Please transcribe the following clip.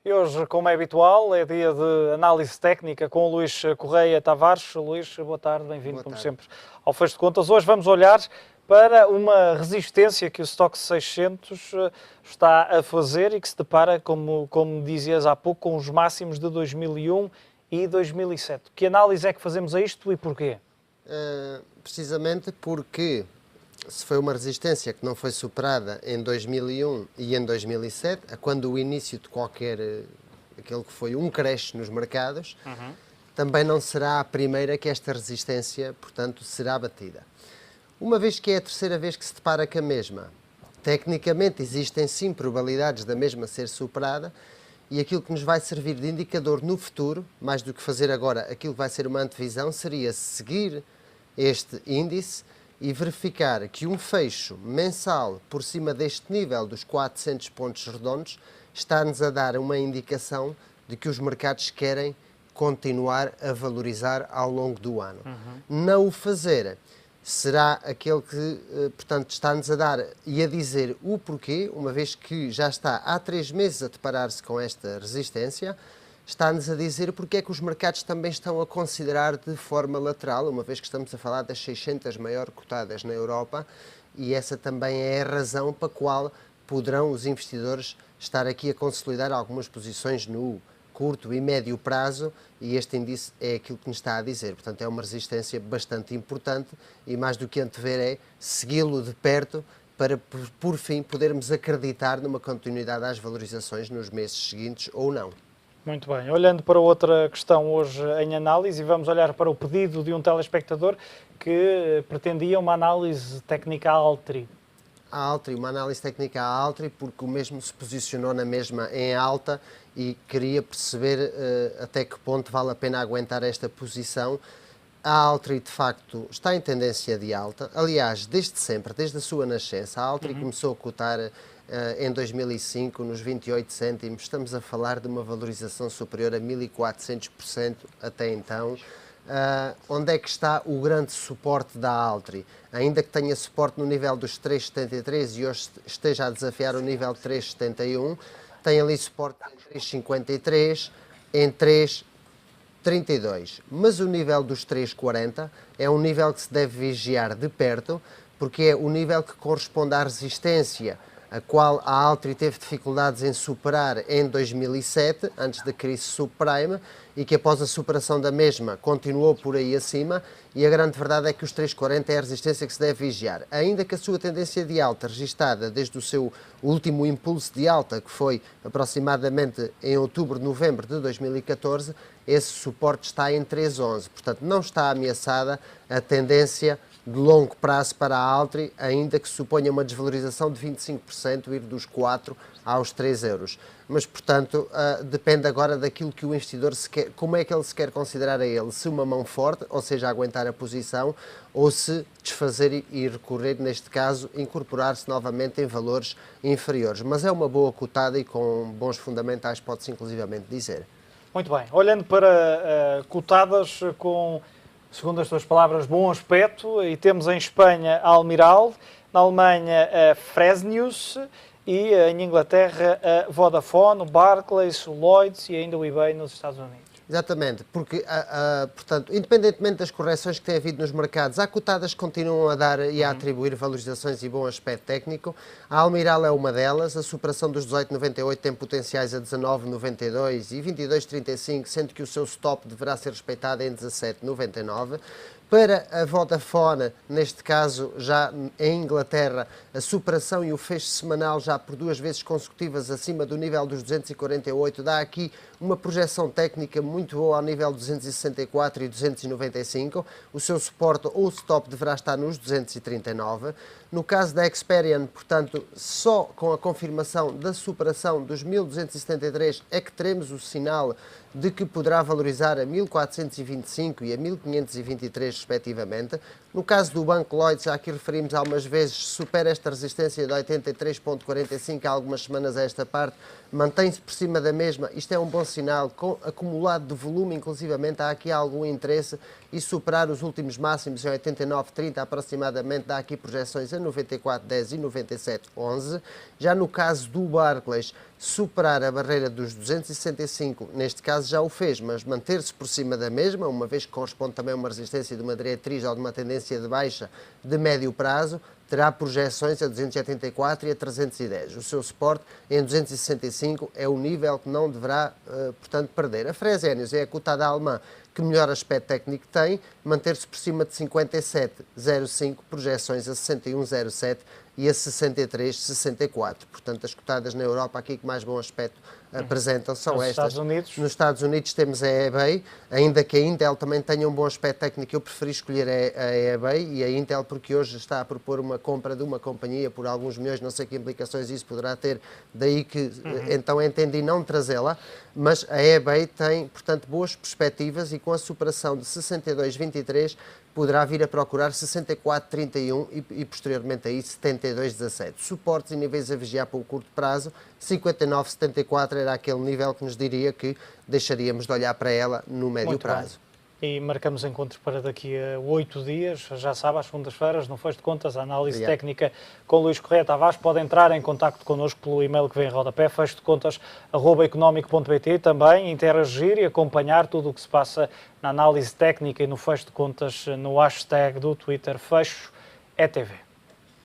E hoje, como é habitual, é dia de análise técnica com o Luís Correia Tavares. Luís, boa tarde, bem-vindo, como sempre, ao Fecho de Contas. Hoje vamos olhar para uma resistência que o Stoxx 600 está a fazer e que se depara, como dizias há pouco, com os máximos de 2001 e 2007. Que análise é que fazemos a isto e porquê? Precisamente porque se foi uma resistência que não foi superada em 2001 e em 2007, quando o início de aquele que foi um crash nos mercados, também não será a primeira que esta resistência, portanto, será batida. Uma vez que é a terceira vez que se depara com a mesma, tecnicamente existem sim probabilidades da mesma ser superada, e aquilo que nos vai servir de indicador no futuro, mais do que fazer agora aquilo que vai ser uma antevisão, seria seguir este índice e verificar que um fecho mensal por cima deste nível dos 400 pontos redondos está-nos a dar uma indicação de que os mercados querem continuar a valorizar ao longo do ano. Não o fazer será aquele que, portanto, está-nos a dar e a dizer o porquê, uma vez que já está há 3 meses a deparar-se com esta resistência, está-nos a dizer porque é que os mercados também estão a considerar de forma lateral, uma vez que estamos a falar das 600 maior cotadas na Europa, e essa também é a razão para a qual poderão os investidores estar aqui a consolidar algumas posições no curto e médio prazo, e este índice é aquilo que nos está a dizer. Portanto, é uma resistência bastante importante e mais do que antever é segui-lo de perto para, por fim, podermos acreditar numa continuidade às valorizações nos meses seguintes ou não. Muito bem. Olhando para outra questão hoje em análise, vamos olhar para o pedido de um telespectador que pretendia uma análise técnica à Altri. A Altri, uma análise técnica à Altri, porque o mesmo se posicionou na mesma em alta e queria perceber até que ponto vale a pena aguentar esta posição. A Altri, de facto, está em tendência de alta. Aliás, desde sempre, desde a sua nascença, a Altri começou a cotar em 2005 nos 28 cêntimos. Estamos a falar de uma valorização superior a 1400% até então. Onde é que está o grande suporte da Altri? Ainda que tenha suporte no nível dos 3,73 e hoje esteja a desafiar o nível 3,71, tem ali suporte em 3,53, em 3,32. Mas o nível dos 3,40 é um nível que se deve vigiar de perto, porque é o nível que corresponde à resistência a qual a Altri teve dificuldades em superar em 2007, antes da crise subprime, e que após a superação da mesma continuou por aí acima, e a grande verdade é que os 3,40 é a resistência que se deve vigiar. Ainda que a sua tendência de alta, registada desde o seu último impulso de alta, que foi aproximadamente em outubro, novembro de 2014, esse suporte está em 3,11, portanto não está ameaçada a tendência de longo prazo para a Altri, ainda que suponha uma desvalorização de 25%, ir dos 4 aos 3 euros. Mas, portanto, depende agora daquilo que o investidor se quer, como é que ele se quer considerar a ele, se uma mão forte, ou seja, aguentar a posição, ou se desfazer e recorrer, neste caso, incorporar-se novamente em valores inferiores. Mas é uma boa cotada e com bons fundamentais, pode-se inclusivamente dizer. Muito bem. Olhando para cotadas com, segundo as tuas palavras, bom aspecto, e temos em Espanha a Almiral, na Alemanha a Fresenius e em Inglaterra a Vodafone, o Barclays, o Lloyds e ainda o eBay nos Estados Unidos. Exatamente, porque, portanto, independentemente das correções que tem havido nos mercados, há cotadas que continuam a dar e a atribuir valorizações e bom aspecto técnico. A Almiral é uma delas, a superação dos 18,98 tem potenciais a 19,92 e 22,35, sendo que o seu stop deverá ser respeitado em 17,99. Para a Vodafone, neste caso, já em Inglaterra, a superação e o fecho semanal já por 2 vezes consecutivas acima do nível dos 248 dá aqui uma projeção técnica muito boa ao nível 264 e 295. O seu suporte ou stop deverá estar nos 239. No caso da Experian, portanto, só com a confirmação da superação dos 1273 é que teremos o sinal de que poderá valorizar a 1425 e a 1523 respectivamente. No caso do Banco Lloyds, já aqui referimos algumas vezes, supera esta resistência de 83,45 há algumas semanas a esta parte, mantém-se por cima da mesma. Isto é um bom sinal, com acumulado de volume, inclusivamente há aqui algum interesse, e superar os últimos máximos em 89,30 aproximadamente, dá aqui projeções a 94,10 e 97,11. Já no caso do Barclays, superar a barreira dos 265, neste caso já o fez, mas manter-se por cima da mesma, uma vez que corresponde também a uma resistência de uma diretriz ou de uma tendência de baixa de médio prazo, terá projeções a 284 e a 310. O seu suporte em 265 é o nível que não deverá, portanto, perder. A Fresenius é a cotada alemã que melhor aspecto técnico tem, manter-se por cima de 57,05, projeções a 61,07 e a 63,64. Portanto, as cotadas na Europa aqui que mais bom aspecto apresentam são Nos estas. Estados Unidos? Nos Estados Unidos temos a eBay, ainda que a Intel também tenha um bom aspecto técnico, eu preferi escolher a eBay e a Intel porque hoje está a propor uma compra de uma companhia por alguns milhões, não sei que implicações isso poderá ter, daí que então entendi não trazê-la, mas a eBay tem, portanto, boas perspectivas e com a superação de 62,23 poderá vir a procurar 64,31 e posteriormente a isso 72,17. Suportes e níveis a vigiar para o curto prazo, 59,74 era aquele nível que nos diria que deixaríamos de olhar para ela no médio Muito prazo. bem. E marcamos encontro para daqui a 8 dias, já sabe, às segundas-feiras, no Fecho de Contas, a análise técnica com Luís Correia Tavares. Pode entrar em contacto connosco pelo e-mail que vem em rodapé, fechodecontas@económico.pt, e também interagir e acompanhar tudo o que se passa na análise técnica e no Fecho de Contas no hashtag do Twitter Fecho ETV.